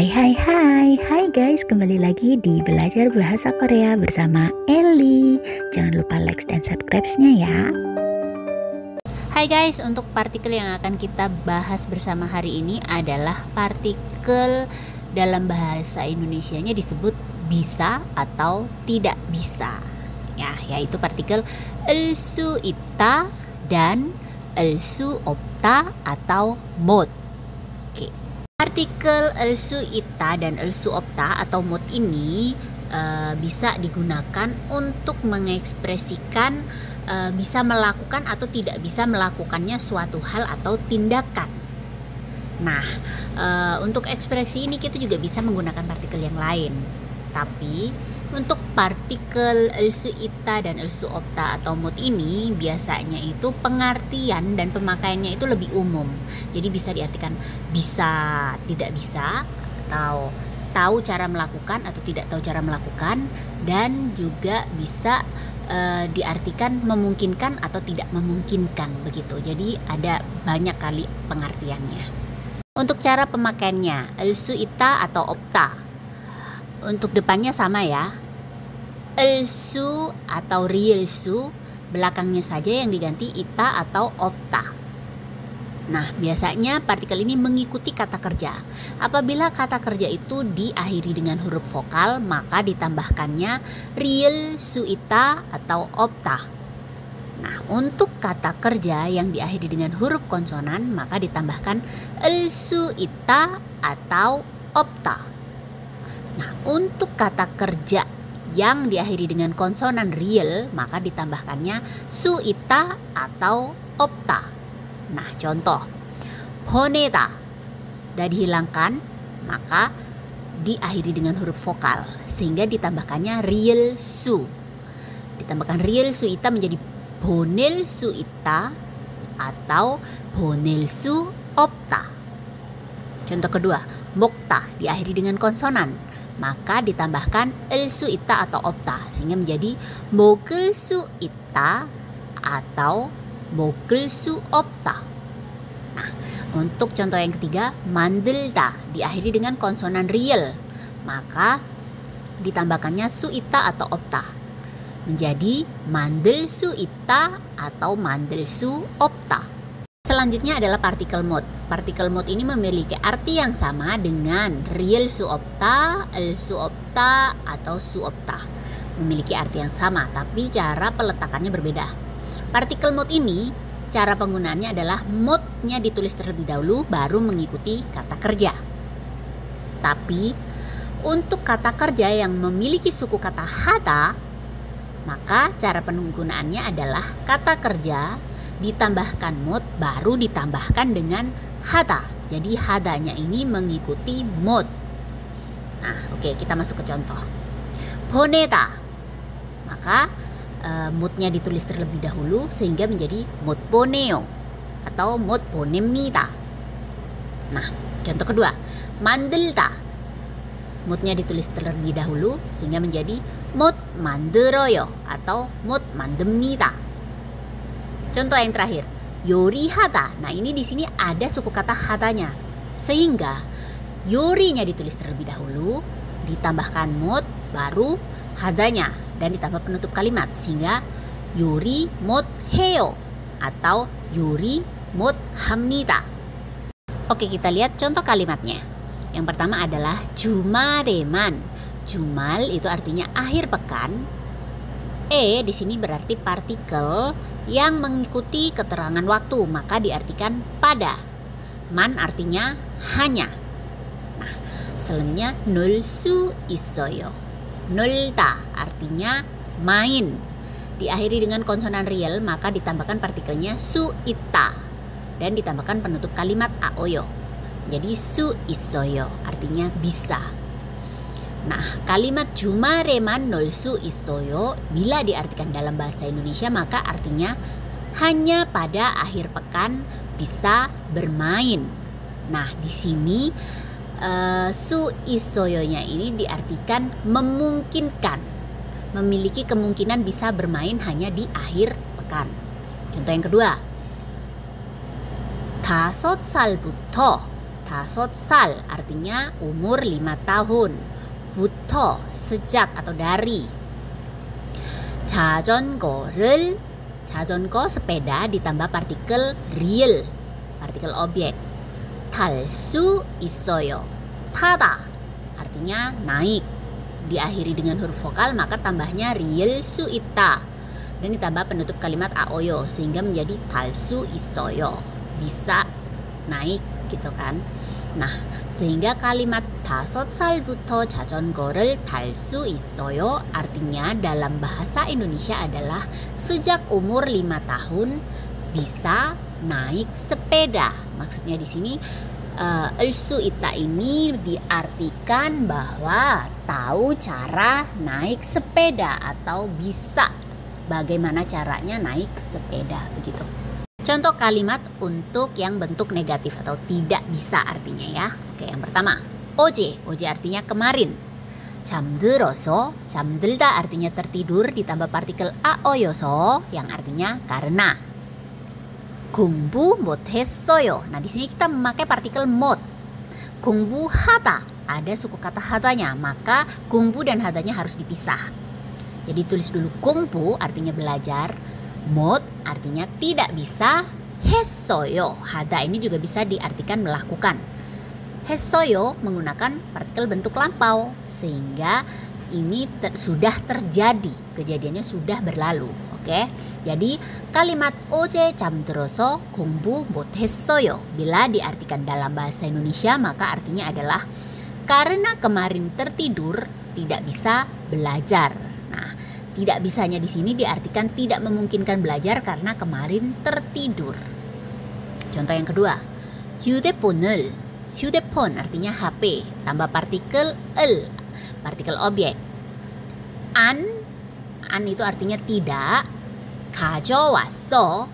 Hai guys, kembali lagi di Belajar Bahasa Korea bersama Ellie. Jangan lupa like dan subscribe-nya ya. Hai guys, untuk partikel yang akan kita bahas bersama hari ini adalah partikel dalam bahasa Indonesianya disebut bisa atau tidak bisa. Ya, yaitu partikel elsu ita dan elsu opta atau mod. Partikel elsu ita dan elsu opta atau mod ini bisa digunakan untuk mengekspresikan bisa melakukan atau tidak bisa melakukannya suatu hal atau tindakan. Nah, untuk ekspresi ini kita juga bisa menggunakan partikel yang lain. Tapi untuk partikel elsu ita dan elsu opta atau mod ini biasanya itu pengertian dan pemakaiannya itu lebih umum. Jadi bisa diartikan bisa, tidak bisa, atau tahu cara melakukan atau tidak tahu cara melakukan, dan juga bisa diartikan memungkinkan atau tidak memungkinkan begitu. Jadi ada banyak kali pengertiannya. Untuk cara pemakaiannya, elsu ita atau opta. Untuk depannya sama ya. Elsu atau rielsu, belakangnya saja yang diganti ita atau opta. Nah, biasanya partikel ini mengikuti kata kerja. Apabila kata kerja itu diakhiri dengan huruf vokal, maka ditambahkannya rielsu ita atau opta. Nah, untuk kata kerja yang diakhiri dengan huruf konsonan, maka ditambahkan elsu ita atau opta. Nah, untuk kata kerja yang diakhiri dengan konsonan riel, maka ditambahkannya su ita atau opta. Nah, contoh boneta dan dihilangkan, maka diakhiri dengan huruf vokal sehingga ditambahkannya riel su. Ditambahkan riel su ita menjadi bonel su ita atau bonel su opta. Contoh kedua, mokta diakhiri dengan konsonan, maka ditambahkan elsu ita atau opta sehingga menjadi mogelsu ita atau mogelsu opta. Nah, untuk contoh yang ketiga, mandelta diakhiri dengan konsonan riel, maka ditambahkannya su ita atau opta menjadi mandelsu ita atau mandelsu opta. Selanjutnya adalah partikel mod. Partikel mod ini memiliki arti yang sama dengan riel su opta, elsu opta, atau su opta. Memiliki arti yang sama, tapi cara peletakannya berbeda. Partikel mod ini, cara penggunaannya adalah modnya ditulis terlebih dahulu, baru mengikuti kata kerja. Tapi, untuk kata kerja yang memiliki suku kata hata, maka cara penggunaannya adalah kata kerja ditambahkan mod baru ditambahkan dengan hata. Jadi hadanya ini mengikuti mod. Nah, oke, kita masuk ke contoh. Boneta. Maka modnya ditulis terlebih dahulu sehingga menjadi mod boneo atau mod bonemnita. Nah, contoh kedua, mandelta. Modnya ditulis terlebih dahulu sehingga menjadi mod manderoyo atau mod mandemnita. Contoh yang terakhir, yori hata. Nah, ini di sini ada suku kata hatanya, sehingga yorinya ditulis terlebih dahulu, ditambahkan mod, baru hatanya, dan ditambah penutup kalimat sehingga yori mod heo atau yori mod hamnita. Oke, kita lihat contoh kalimatnya. Yang pertama adalah jumareman. Jumal itu artinya akhir pekan. Di sini berarti partikel yang mengikuti keterangan waktu, maka diartikan pada. Man artinya hanya. Nah, selanjutnya nolsu isoyo. Nolta artinya main. Diakhiri dengan konsonan riel, maka ditambahkan partikelnya su ita dan ditambahkan penutup kalimat aoyo. Jadi su isoyo artinya bisa. Nah, kalimat jumareman nolsu isoyo bila diartikan dalam bahasa Indonesia maka artinya hanya pada akhir pekan bisa bermain. Nah, di sini su isoyonya ini diartikan memungkinkan, memiliki kemungkinan bisa bermain hanya di akhir pekan. Contoh yang kedua, 5살부터 다섯 살 artinya umur 5 tahun. 부터 sejak atau dari. 자전거를 자전거 sepeda ditambah partikel real, partikel objek. 탈 수 있어요. 타다 artinya naik. Diakhiri dengan huruf vokal maka tambahnya real su 있다. Dan ditambah penutup kalimat aoyo sehingga menjadi 탈 수 있어요. Bisa naik gitu kan. Nah, sehingga kalimat 다섯 살부터 자전거를 탈 수 있어요 artinya dalam bahasa Indonesia adalah sejak umur 5 tahun bisa naik sepeda. Maksudnya di sini elsu ita ini diartikan bahwa tahu cara naik sepeda atau bisa bagaimana caranya naik sepeda begitu. Contoh kalimat untuk yang bentuk negatif atau tidak bisa artinya ya. Oke, yang pertama, oje. Oje artinya kemarin. 잠들어서, 잠들다 artinya tertidur ditambah partikel aoyoso yang artinya karena. 공부 못했어요. Nah, di sini kita memakai partikel 못. 공부하다, ada suku kata hadanya, maka 공부 dan hadanya harus dipisah. Jadi tulis dulu 공부 artinya belajar, 못 artinya tidak bisa, 했어요. hada ini juga bisa diartikan melakukan. 했어요 menggunakan partikel bentuk lampau sehingga ini sudah terjadi, kejadiannya sudah berlalu. Oke, jadi kalimat 어제 잠들어서 공부 못했어요 bila diartikan dalam bahasa Indonesia maka artinya adalah karena kemarin tertidur tidak bisa belajar. Nah, tidak bisanya di sini diartikan tidak memungkinkan belajar karena kemarin tertidur. Contoh yang kedua, 휴대폰을. 휴대폰 artinya HP tambah partikel el, partikel objek. An itu artinya tidak. 가져왔어,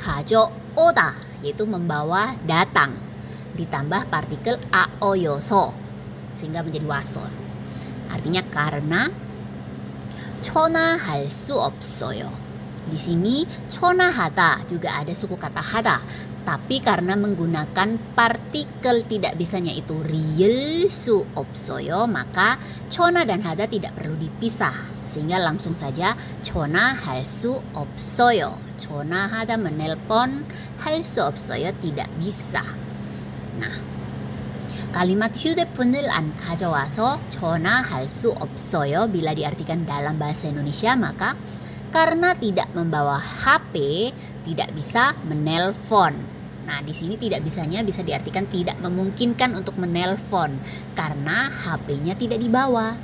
가져오다 yaitu membawa, datang ditambah partikel aoyoso sehingga menjadi wasol. Artinya karena. 전화할 수 없어요. Di sini 전화하다 juga ada suku kata hada, tapi karena menggunakan partikel tidak bisanya itu real 수 없어요, maka 전화 dan hada tidak perlu dipisah sehingga langsung saja 전화할 수 없어요. 전화하다 menelpon, 할 수 없어요 tidak bisa. Nah, kalimat 휴대폰을 안 가져와서 전화할 수 없어요 bila diartikan dalam bahasa Indonesia maka karena tidak membawa HP tidak bisa menelpon. Nah, di sini tidak bisanya bisa diartikan tidak memungkinkan untuk menelpon karena HP-nya tidak dibawa.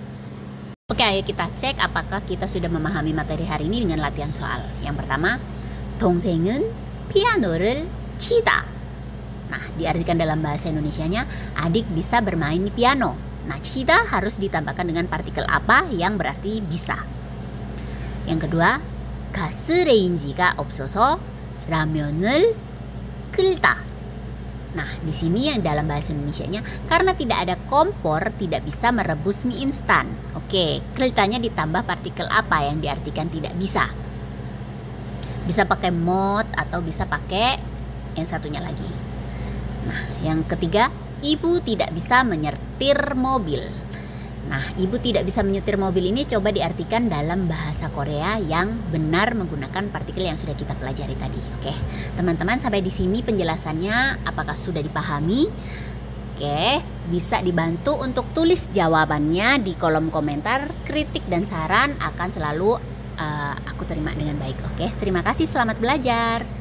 Oke, ayo kita cek apakah kita sudah memahami materi hari ini dengan latihan soal. Yang pertama, 동생은 피아노를 치다. Nah, diartikan dalam bahasa Indonesianya adik bisa bermain piano. Nah, 치다 harus ditambahkan dengan partikel apa yang berarti bisa. Yang kedua, 가스레인지가 없어서 라면을 끓이다. Nah, di sini yang dalam bahasa Indonesianya karena tidak ada kompor tidak bisa merebus mie instan. Oke, 끓이다nya ditambah partikel apa yang diartikan tidak bisa. Bisa pakai 못 atau bisa pakai yang satunya lagi. Nah, yang ketiga, ibu tidak bisa menyetir mobil. Nah, ibu tidak bisa menyetir mobil ini coba diartikan dalam bahasa Korea yang benar menggunakan partikel yang sudah kita pelajari tadi. Oke, teman-teman sampai di sini penjelasannya apakah sudah dipahami? Oke, bisa dibantu untuk tulis jawabannya di kolom komentar. Kritik dan saran akan selalu aku terima dengan baik. Oke, terima kasih, selamat belajar.